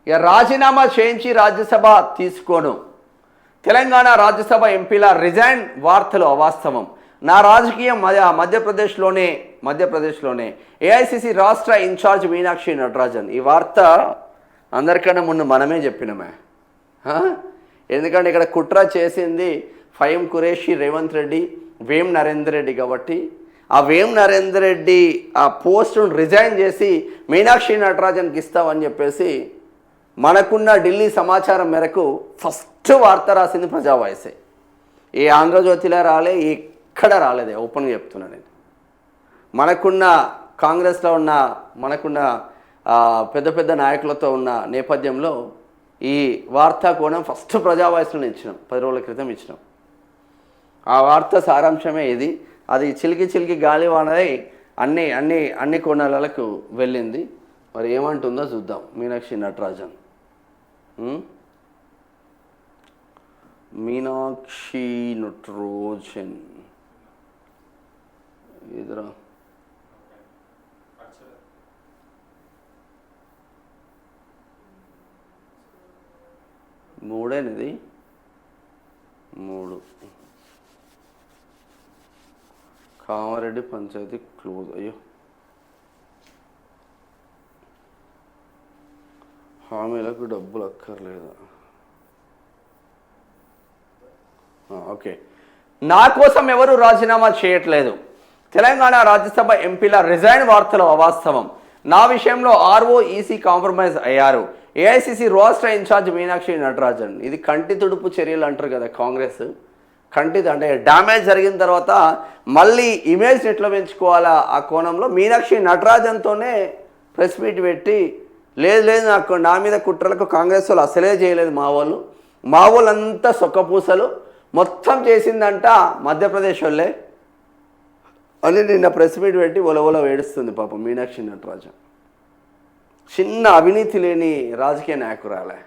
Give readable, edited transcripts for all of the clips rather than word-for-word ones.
ఇక రాజీనామా చేయించి రాజ్యసభ తీసుకోను. తెలంగాణ రాజ్యసభ ఎంపీల రిజైన్ వార్తలు అవాస్తవం. నా రాజకీయం మధ్యప్రదేశ్లోనే ఏఐసిసి రాష్ట్ర ఇన్ఛార్జ్ మీనాక్షి నటరాజన్. ఈ వార్త అందరికన్నా ముందు మనమే చెప్పినమే. ఎందుకంటే ఇక్కడ కుట్ర చేసింది ఫహీం ఖురేషీ, రేవంత్ రెడ్డి, వేం నరేందర్ రెడ్డి. కాబట్టి ఆ వేం నరేందర్ రెడ్డి ఆ పోస్టును రిజైన్ చేసి మీనాక్షి నటరాజన్కి ఇస్తామని చెప్పేసి మనకున్న ఢిల్లీ సమాచారం మేరకు ఫస్ట్ వార్త రాసింది ప్రజావాయిసే. ఏ ఆంధ్రజ్యోతిలో రాలే, ఎక్కడ రాలేదే. ఓపెన్గా చెప్తున్నా నేను. మనకున్న కాంగ్రెస్లో ఉన్న మనకున్న పెద్ద పెద్ద నాయకులతో ఉన్న నేపథ్యంలో ఈ వార్తా కోణం ఫస్ట్ ప్రజావాయిస్లో ఇచ్చినాం, 10 రోజుల క్రితం ఇచ్చినాం. ఆ వార్త సారాంశమే ఇది. అది చిలికి గాలివానై అన్ని కోణాలకు వెళ్ళింది. మరి ఏమంటుందో చూద్దాం మీనాక్షి నటరాజన్. మీనాక్షి నటరాజన్ ఇదిరా మూడేనిది 3 కామారెడ్డి పంచాయతీ క్లోజ్. అయ్యో, హామీలకు డబ్బులు అక్కర్లేదా? ఓకే. నా కోసం ఎవరు రాజీనామా చేయట్లేదు. తెలంగాణ రాజ్యసభ ఎంపీల రిజైన్ వార్తలు అవాస్తవం. నా విషయంలో ఈసీ కాంప్రమైజ్ అయ్యారు. ఏఐసిసి రాష్ట్ర ఇన్ఛార్జ్ మీనాక్షి నటరాజన్. ఇది కంటి తుడుపు చర్యలు అంటారు కదా కాంగ్రెస్. అంటే డ్యామేజ్ జరిగిన తర్వాత మళ్ళీ ఇమేజ్ ఎట్లా పెంచుకోవాలా ఆ కోణంలో మీనాక్షి నటరాజన్తోనే ప్రెస్ మీట్ పెట్టి లేదు నా మీద కుట్రలకు కాంగ్రెస్ వాళ్ళు అసలే చేయలేదు. మా వాళ్ళంతా సొక్కపూసలు మొత్తం చేసిందంట మధ్యప్రదేశ్ వాళ్ళే అని నిన్న ప్రెస్ మీట్ పెట్టి ఒలవల ఏడుస్తుంది పాపం మీనాక్షి నటరాజన్. చిన్న అవినీతి లేని రాజకీయ నాయకురాలే.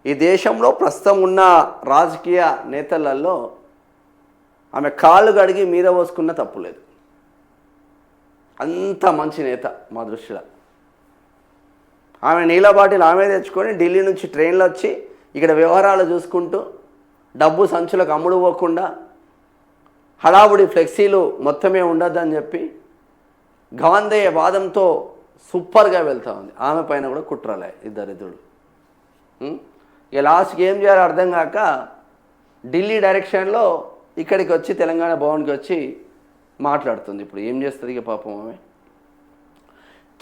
ఈ దేశంలో ప్రస్తుతం ఉన్న రాజకీయ నేతలలో ఆమె కాళ్ళు కడిగి మీద పోసుకున్న తప్పులేదు. అంత మంచి నేత మా దృష్టిలో. ఆమె నీళ్ళ బాటిల్ ఆమె తెచ్చుకొని ఢిల్లీ నుంచి ట్రైన్లో వచ్చి ఇక్కడ వ్యవహారాలు చూసుకుంటూ డబ్బు సంచులకు అమ్ముడు పోకుండా హడావుడి ఫ్లెక్సీలు మొత్తమే ఉండొద్దని చెప్పి గవందేయ వాదంతో సూపర్గా వెళ్తూ ఉంది. ఆమె పైన కూడా కుట్రలే ఇద్దరిద్దరు. ఇక లాస్ట్కి ఏం చేయాలో అర్థం కాక ఢిల్లీ డైరెక్షన్లో ఇక్కడికి వచ్చి తెలంగాణ భవన్కి వచ్చి మాట్లాడుతుంది. ఇప్పుడు ఏం చేస్తుంది ఇక పాపం ఆమె.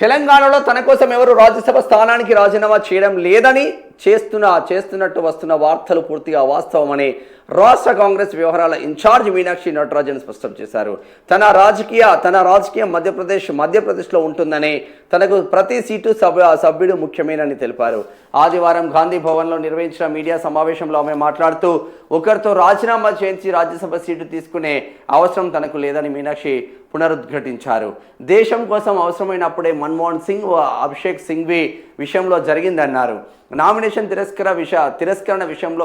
తెలంగాణలో తన కోసం ఎవరు రాజ్యసభ స్థానానికి రాజీనామా చేయడం లేదని చేస్తున్నట్టు వస్తున్న వార్తలు పూర్తిగా వాస్తవమని రాష్ట్ర కాంగ్రెస్ వ్యవహారాల ఇన్ఛార్జ్ మీనాక్షి నటరాజన్ స్పష్టం చేశారు. తన రాజకీయం మధ్యప్రదేశ్లో ఉంటుందని, తనకు ప్రతి సీటు సభ్యుడు ముఖ్యమేనని తెలిపారు. ఆదివారం గాంధీ భవన్లో నిర్వహించిన మీడియా సమావేశంలో ఆమె మాట్లాడుతూ ఒకరితో రాజీనామా చేయించి రాజ్యసభ సీటు తీసుకునే అవసరం తనకు లేదని మీనాక్షి పునరుద్ఘాటించారు. దేశం కోసం అవసరమైనప్పుడే మన్మోహన్ సింగ్, అభిషేక్ సింఘ్వి విషయంలో జరిగిందన్నారు. నామినేషన్ తిరస్కరణ విషయంలో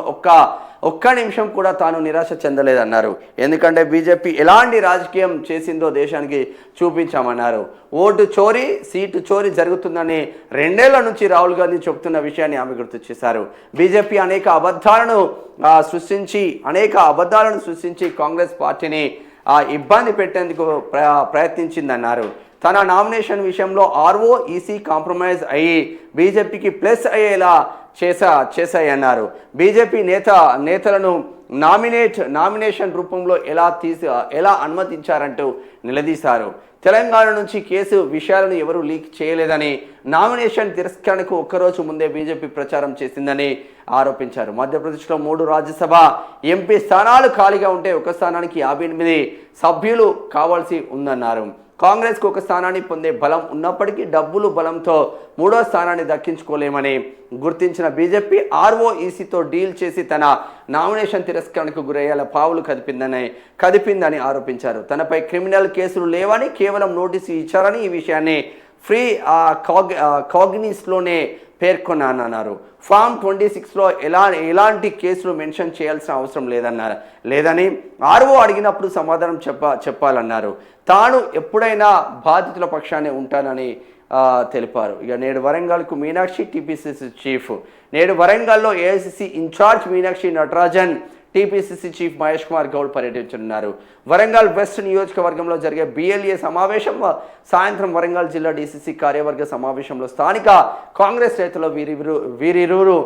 ఒక్క నిమిషం కూడా తాను నిరాశ చెందలేదన్నారు. ఎందుకంటే బీజేపీ ఎలాంటి రాజకీయం చేసిందో దేశానికి చూపించామన్నారు. ఓటు చోరీ, సీటు చోరీ జరుగుతుందని 2 ఏళ్ల నుంచి రాహుల్ గాంధీ చెబుతున్న విషయాన్ని ఆమె గుర్తు చేశారు. బీజేపీ అనేక అబద్ధాలను సృష్టించి కాంగ్రెస్ పార్టీని ఇబ్బంది పెట్టేందుకు ప్రయత్నించిందన్నారు. తన నామినేషన్ విషయంలో ఈసీ కాంప్రమైజ్ అయ్యి బీజేపీకి ప్లస్ అయ్యేలా చేశాయన్నారు. బీజేపీ నేతలను నామినేషన్ రూపంలో ఎలా అనుమతించారంటూ నిలదీశారు. తెలంగాణ నుంచి కేసు విషయాలను ఎవరూ లీక్ చేయలేదని, నామినేషన్ తిరస్కరణకు ఒక్కరోజు ముందే బీజేపీ ప్రచారం చేసిందని ఆరోపించారు. మధ్యప్రదేశ్లో 3 రాజ్యసభ ఎంపీ స్థానాలు ఖాళీగా ఉంటే ఒక స్థానానికి 58 సభ్యులు కావాల్సి ఉందన్నారు. కాంగ్రెస్కు ఒక స్థానాన్ని పొందే బలం ఉన్నప్పటికీ డబ్బులు బలంతో 3వ స్థానాన్ని దక్కించుకోలేమని గుర్తించిన బీజేపీ ఈసీతో డీల్ చేసి తన నామినేషన్ తిరస్కరణకు గురయ్యేలా పావులు కదిపిందని ఆరోపించారు. తనపై క్రిమినల్ కేసులు లేవని, కేవలం నోటీసు ఇచ్చారని, ఈ విషయాన్ని ఫ్రీ కాగ్నిస్లోనే పేర్కొన్నానన్నారు. ఫామ్ 26లో ఎలాంటి కేసులు మెన్షన్ చేయాల్సిన అవసరం లేదని అడిగినప్పుడు సమాధానం చెప్పాలన్నారు. తాను ఎప్పుడైనా బాధితుల పక్షానే ఉంటానని తెలిపారు. ఇక నేడు వరంగల్కు మీనాక్షి టీపీసీసీ చీఫ్. నేడు వరంగల్లో AICC incharge Meenakshi Natarajan, TPCC chief Mahesh Kumar Goud పర్యటించనున్నారు. వరంగల్ వెస్ట్ నియోజకవర్గంలో జరిగే BLA సమావేశం సాయంత్రం వరంగల్ జిల్లా DCC కార్యవర్గ సమావేశంలో స్థానిక కాంగ్రెస్ నేతలు వీరిరువురు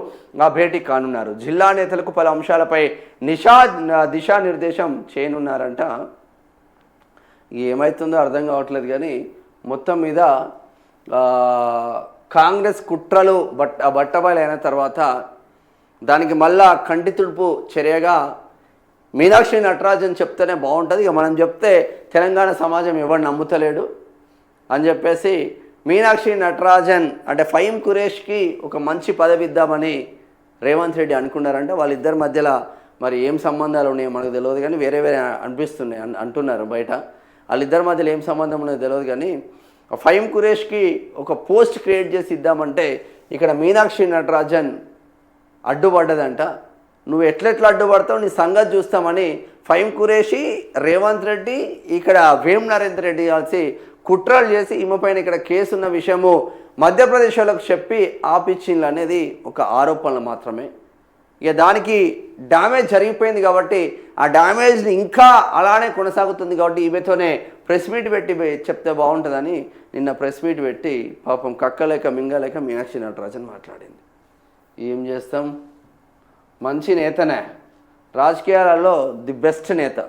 భేటీ కానున్నారు. జిల్లా నేతలకు పలు అంశాలపై దిశానిర్దేశం చేయనున్నారంట. ఏమవుతుందో అర్థం కావట్లేదు కానీ మొత్తం మీద కాంగ్రెస్ కుట్రలు బట్టబయలైన తర్వాత దానికి మళ్ళా కంటి తుడుపు చర్యగా మీనాక్షి నటరాజన్ చెప్తేనే బాగుంటుంది, ఇక మనం చెప్తే తెలంగాణ సమాజం ఎవరు నమ్ముతలేడు అని చెప్పేసి మీనాక్షి నటరాజన్ అంటే ఫహీం ఖురేషికి ఒక మంచి పదవి ఇద్దామని రేవంత్ రెడ్డి అనుకున్నారంటే వాళ్ళిద్దరి మధ్యలో మరి ఏం సంబంధాలు ఉన్నాయో మనకు తెలియదు కానీ వేరే అనిపిస్తున్నాయి అంటున్నారు బయట. వాళ్ళిద్దరి మధ్యలో ఏం సంబంధం ఉన్నదో తెలియదు కానీ ఫహీం ఖురేషికి ఒక పోస్ట్ క్రియేట్ చేసి ఇద్దామంటే ఇక్కడ మీనాక్షి నటరాజన్ అడ్డుపడ్డదంట. నువ్వు ఎట్లెట్లా అడ్డుపడతావు నీ సంగతి చూస్తామని ఫహీం ఖురేషి, రేవంత్ రెడ్డి, ఇక్కడ వేం నరేందర్ రెడ్డి కలిసి కుట్రలు చేసి ఈమె పైన ఇక్కడ కేసు ఉన్న విషయము మధ్యప్రదేశ్ వాళ్ళకు చెప్పి ఆపిచ్చిండ్లు అనేది ఒక ఆరోపణలు మాత్రమే. ఇక దానికి డ్యామేజ్ జరిగిపోయింది కాబట్టి ఆ డ్యామేజ్ని ఇంకా అలానే కొనసాగుతుంది కాబట్టి ఈమెతోనే ప్రెస్ మీట్ పెట్టి చెప్తే బాగుంటుందని నిన్న ప్రెస్ మీట్ పెట్టి పాపం కక్కలేక మింగలేక మీనాక్షి నటరాజన్ మాట్లాడింది. ఏం చేస్తాం, మంచి నేతనే, రాజకీయాలలో ది బెస్ట్ నేత.